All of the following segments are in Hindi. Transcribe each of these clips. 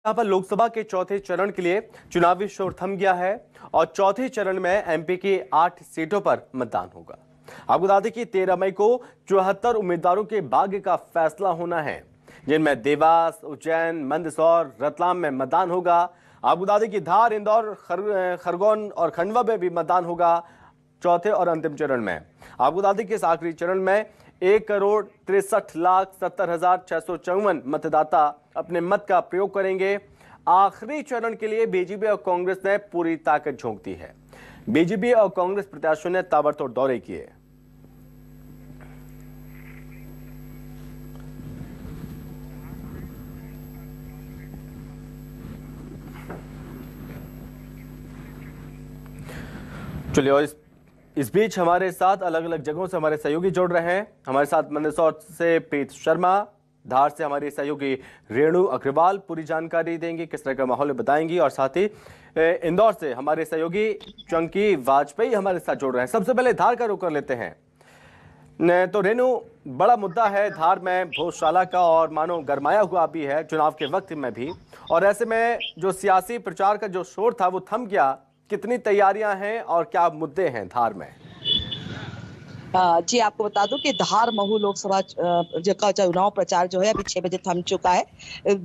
यहाँ पर लोकसभा के चौथे चरण के लिए चुनावी शोर थम गया है और चौथे चरण में एमपी की 8 सीटों पर मतदान होगा। आपको बता दें कि 13 मई को 74 उम्मीदवारों के भाग्य का फैसला होना है, जिनमें देवास, उज्जैन, मंदसौर, रतलाम में मतदान होगा। आपको बता दें कि धार, इंदौर, खरगोन और खंडवा में भी मतदान होगा चौथे और अंतिम चरण में। आपको बता दें कि इस आखिरी चरण में 1,63,70,654 मतदाता अपने मत का प्रयोग करेंगे। आखिरी चरण के लिए बीजेपी और कांग्रेस ने पूरी ताकत झोंक दी है। बीजेपी और कांग्रेस प्रत्याशियों ने ताबड़तोड़ दौरे किए। चलिए, और इस बीच हमारे साथ अलग अलग जगहों से हमारे सहयोगी जुड़ रहे हैं। हमारे साथ मंदसौर से प्रीत शर्मा, धार से हमारी सहयोगी रेणु अग्रवाल पूरी जानकारी देंगी, किस तरह का माहौल बताएंगी, और साथ ही इंदौर से हमारे सहयोगी चंकी वाजपेयी हमारे साथ जुड़ रहे हैं। सबसे पहले धार का रुख कर लेते हैं। तो रेणु, बड़ा मुद्दा है धार में भोजशाला का, और मानो गरमाया हुआ भी है चुनाव के वक्त में भी, और ऐसे में जो सियासी प्रचार का जो शोर था वो थम गया। कितनी तैयारियां हैं और क्या मुद्दे हैं धार में? जी, आपको बता दूं कि धार महू लोकसभा का चुनाव प्रचार जो है अभी 6 बजे थम चुका है।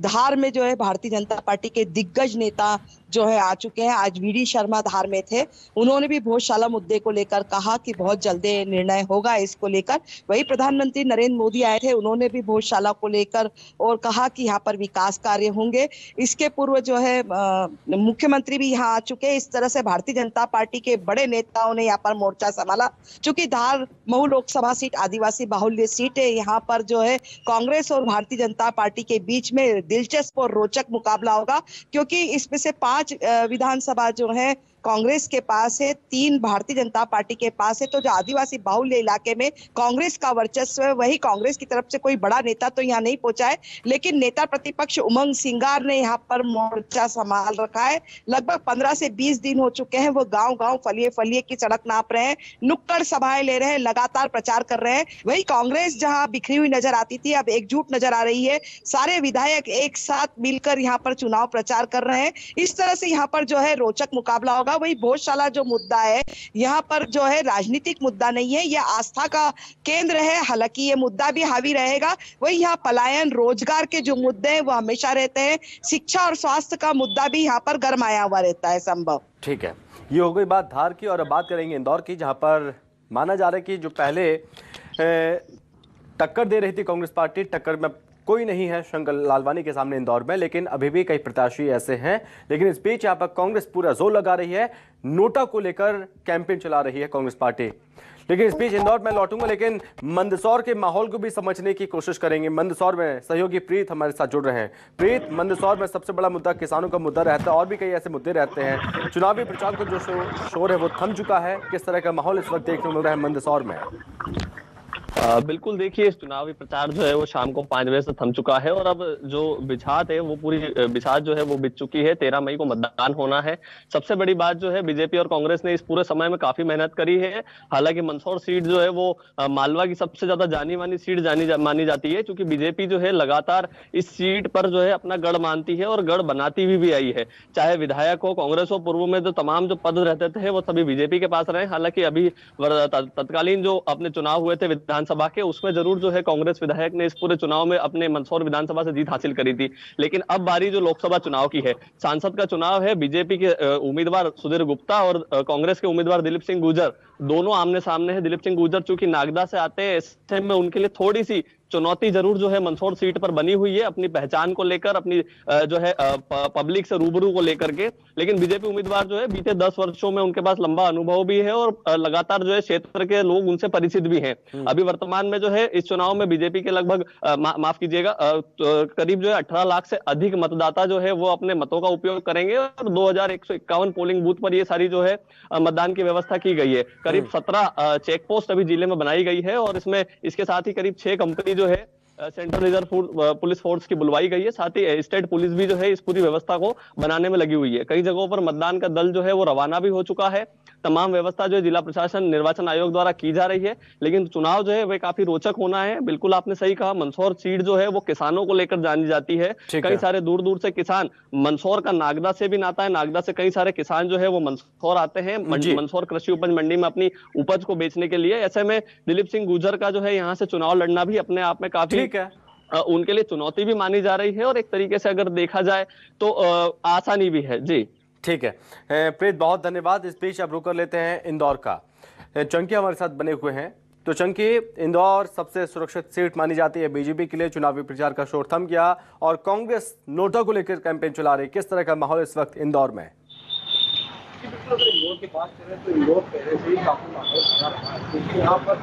धार में जो है भारतीय जनता पार्टी के दिग्गज नेता जो है आ चुके हैं। आज वीडी शर्मा धार में थे, उन्होंने भी भोजशाला मुद्दे को लेकर कहा कि बहुत जल्दी निर्णय होगा इसको लेकर। वही प्रधानमंत्री नरेंद्र मोदी आए थे, उन्होंने भी भोजशाला को लेकर और कहा कि यहाँ पर विकास कार्य होंगे। इसके पूर्व जो है मुख्यमंत्री भी यहाँ आ चुके हैं। इस तरह से भारतीय जनता पार्टी के बड़े नेताओं ने यहाँ पर मोर्चा संभाला। चूंकि धार महू लोकसभा सीट आदिवासी बाहुल्य सीट है, यहाँ पर जो है कांग्रेस और भारतीय जनता पार्टी के बीच में दिलचस्प और रोचक मुकाबला होगा, क्योंकि इसमें से 5 विधानसभा जो है कांग्रेस के पास है, 3 भारतीय जनता पार्टी के पास है। तो जो आदिवासी बाहुल्य इलाके में कांग्रेस का वर्चस्व है, वही कांग्रेस की तरफ से कोई बड़ा नेता तो यहाँ नहीं पहुंचा है, लेकिन नेता प्रतिपक्ष उमंग सिंगार ने यहाँ पर मोर्चा संभाल रखा है। लगभग 15 से 20 दिन हो चुके हैं, वो गांव-गांव फलिए की सड़क नाप रहे हैं, नुक्कड़ सभाएं ले रहे हैं, लगातार प्रचार कर रहे हैं। वही कांग्रेस जहाँ बिखरी हुई नजर आती थी, अब एकजुट नजर आ रही है। सारे विधायक एक साथ मिलकर यहाँ पर चुनाव प्रचार कर रहे हैं। इस तरह से यहाँ पर जो है रोचक मुकाबला होगा। वही भोजशाला जो मुद्दा है, यहाँ पर जो है राजनीतिक मुद्दा नहीं है, यह आस्था का केंद्र है। हालांकि ये मुद्दा भी हावी रहेगा। वही यहाँ पलायन, रोजगार के जो मुद्दे हैं वो हमेशा रहते हैं। शिक्षा और स्वास्थ्य का मुद्दा भी यहाँ पर गरमाया हुआ रहता है। संभव। ठीक है, ये हो गई बात धार की, और अब बात करेंगे इंदौर की, जहां पर माना जा रहा है कि जो पहले टक्कर दे रही थी कांग्रेस पार्टी, टक्कर में कोई नहीं है शंकर लालवानी के सामने इंदौर में, लेकिन अभी भी कई प्रत्याशी ऐसे हैं। लेकिन इस बीच यहाँ पर कांग्रेस पूरा जोर लगा रही है, नोटा को लेकर कैंपेन चला रही है कांग्रेस पार्टी। लेकिन इस बीच इंदौर में लौटूंगा, लेकिन मंदसौर के माहौल को भी समझने की कोशिश करेंगे। मंदसौर में सहयोगी प्रीत हमारे साथ जुड़ रहे हैं। प्रीत, मंदसौर में सबसे बड़ा मुद्दा किसानों का मुद्दा रहता है, और भी कई ऐसे मुद्दे रहते हैं। चुनावी प्रचार का जो शोर है वो थम चुका है। किस तरह का माहौल इस वक्त देखने को मिल रहा है मंदसौर में? बिल्कुल, देखिए, इस चुनावी प्रचार जो है वो शाम को 5 बजे से थम चुका है, और अब जो बिछात है वो पूरी बिछात जो है वो बिछ चुकी है। 13 मई को मतदान होना है। सबसे बड़ी बात जो है, बीजेपी और कांग्रेस ने इस पूरे समय में काफी मेहनत करी है। हालांकि मंदसौर सीट जो है वो मालवा की सबसे ज्यादा जानी मानी सीट मानी जाती है, क्योंकि बीजेपी जो है लगातार इस सीट पर जो है अपना गढ़ मानती है और गढ़ बनाती भी आई है। चाहे विधायक हो, कांग्रेस हो, पूर्व में जो तमाम जो पद रहते थे वो सभी बीजेपी के पास रहे। हालांकि अभी तत्कालीन जो अपने चुनाव हुए थे विधानसभा के, उसमें जरूर जो है कांग्रेस विधायक ने इस पूरे चुनाव में अपने मंदसौर विधानसभा से जीत हासिल करी थी। लेकिन अब बारी जो लोकसभा चुनाव की है, सांसद का चुनाव है। बीजेपी के उम्मीदवार सुधीर गुप्ता और कांग्रेस के उम्मीदवार दिलीप सिंह गुर्जर दोनों आमने सामने हैं। दिलीप सिंह गुर्जर चूंकि नागदा से आते हैं, ऐसे में उनके लिए थोड़ी सी चुनौती जरूर जो है मंदसौर सीट पर बनी हुई है, अपनी पहचान को लेकर, अपनी जो है पब्लिक से रूबरू को लेकर के। लेकिन बीजेपी उम्मीदवार जो है बीते 10 वर्षों में उनके पास लंबा अनुभव भी है, और लगातार जो है क्षेत्र के लोग उनसे परिचित भी हैं। अभी वर्तमान में जो है इस चुनाव में बीजेपी के लगभग माफ कीजिएगा करीब जो है 18 लाख से अधिक मतदाता जो है वो अपने मतों का उपयोग करेंगे, और 2151 पोलिंग बूथ पर ये सारी जो है मतदान की व्यवस्था की गई है। करीब 17 चेक पोस्ट अभी जिले में बनाई गई है, और इसमें इसके साथ ही करीब 6 कंपनी जो है सेंट्रल रिजर्व पुलिस फोर्स की बुलवाई गई है। साथ ही स्टेट पुलिस भी जो है इस पूरी व्यवस्था को बनाने में लगी हुई है। कई जगहों पर मतदान का दल जो है वो रवाना भी हो चुका है। तमाम व्यवस्था जो है जिला प्रशासन निर्वाचन आयोग द्वारा की जा रही है। लेकिन चुनाव जो है वह काफी रोचक होना है। बिल्कुल आपने सही कहा, मंदसौर सीट जो है वो किसानों को लेकर जानी जाती है। कई सारे दूर दूर से किसान, मंदसौर का नागदा से भी नाता है, नागदा से कई सारे किसान जो है वो मंदसौर आते हैं मंदसौर कृषि उपज मंडी में अपनी उपज को बेचने के लिए। ऐसे में दिलीप सिंह गुर्जर का जो है यहाँ से चुनाव लड़ना भी अपने आप में काफी उनके लिए चुनौती भी मानी जा रही है, और एक तरीके से अगर देखा जाए तो आसानी भी है। जी ठीक है प्रीत, बहुत धन्यवाद। इस बीच अब रुक कर लेते हैं इंदौर का। चंकी हमारे साथ बने हुए हैं। तो चंकी, इंदौर सबसे सुरक्षित सीट मानी जाती है बीजेपी के लिए। चुनावी प्रचार का शोर थम गया और कांग्रेस नोटा को लेकर कैंपेन चला रही। किस तरह का माहौल इस वक्त इंदौर में? अगर इंदौर की बात करें तो इंदौर पहले से ही काफी माहौल बना रहा है, क्योंकि यहाँ पर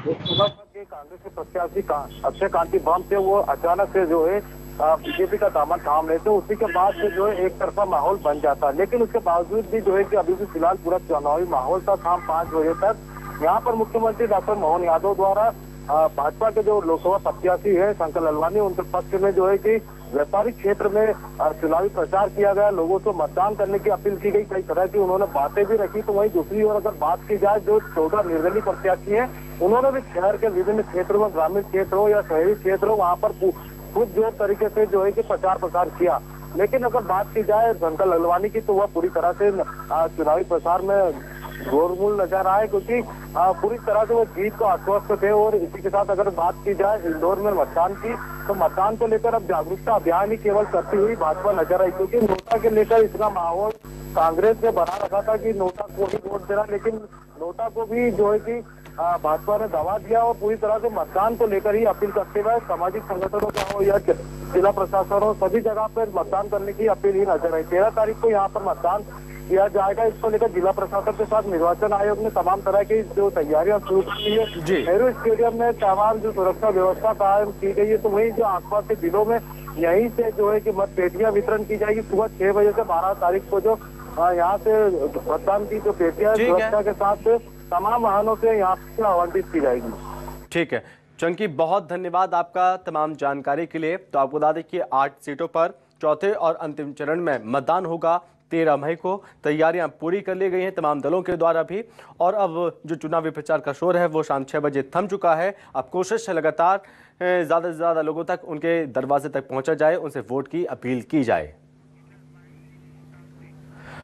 लोकसभा के कांग्रेस के प्रत्याशी अक्षय कांति बम से वो अचानक से जो है बीजेपी का दामन थाम लेते, उसी के बाद से जो है एक तरफा माहौल बन जाता है। लेकिन उसके बावजूद भी जो है कि अभी भी फिलहाल पूरा चुनावी माहौल था। शाम 5 बजे तक यहाँ पर मुख्यमंत्री डॉक्टर मोहन यादव द्वारा भाजपा के जो लोकसभा प्रत्याशी है शंकर ललवानी, उनके पक्ष में जो है कि व्यापारिक क्षेत्र में चुनावी प्रचार किया गया। लोगों को मतदान करने की अपील की गई। कई तरह की उन्होंने बातें भी रखी। तो वहीं दूसरी ओर अगर बात की जाए, जो 14 निर्दलीय प्रत्याशी हैं, उन्होंने भी शहर के विभिन्न क्षेत्रों में, ग्रामीण क्षेत्र हो या शहरी क्षेत्र हो, वहाँ पर खूब जोर तरीके से जो है कि प्रचार प्रसार किया। लेकिन अगर बात की जाए शंकर ललवानी की, तो वह पूरी तरह से चुनावी प्रचार में गोलमोल नजर आए, क्योंकि पूरी तरह से वो जीत को आश्वस्त थे। और इसी के साथ अगर बात की जाए इंदौर में मतदान की, तो मतदान को लेकर अब जागरूकता अभियान ही केवल करती हुई भाजपा नजर आई, क्योंकि नोटा के लेकर इतना माहौल कांग्रेस ने बना रखा था कि नोटा को ही वोट देना। लेकिन नोटा को भी जो है कि भाजपा ने दबा दिया और पूरी तरह से मतदान को लेकर ही अपील करते हुए सामाजिक संगठनों का हो या जिला प्रशासन हो, सभी जगह पर मतदान करने की अपील ही नजर आई। 13 तारीख को यहाँ पर मतदान किया जाएगा। इसको लेकर जिला प्रशासन के साथ निर्वाचन आयोग ने तमाम तरह की जो तैयारियां शुरू की है। नेहरू स्टेडियम में तमाम जो सुरक्षा व्यवस्था कायम की गई है। तो वहीं जो आसपास के जिलों में यहीं से जो है कि मतपेटियां वितरण की जाएगी। सुबह 6 बजे से 12 तारीख को जो यहाँ से मतदान की जो पेटियां सुरक्षा के साथ तमाम वाहनों से यहाँ से आवंटित की जाएगी। ठीक है चंकी, बहुत धन्यवाद आपका तमाम जानकारी के लिए। तो आपको बता दें कि 8 सीटों पर चौथे और अंतिम चरण में मतदान होगा 13 मई को। तैयारियां पूरी कर ली गई हैं तमाम दलों के द्वारा भी। और अब जो चुनावी प्रचार का शोर है वो शाम 6 बजे थम चुका है। अब कोशिश है लगातार ज़्यादा से ज़्यादा लोगों तक, उनके दरवाजे तक पहुंचा जाए, उनसे वोट की अपील की जाए।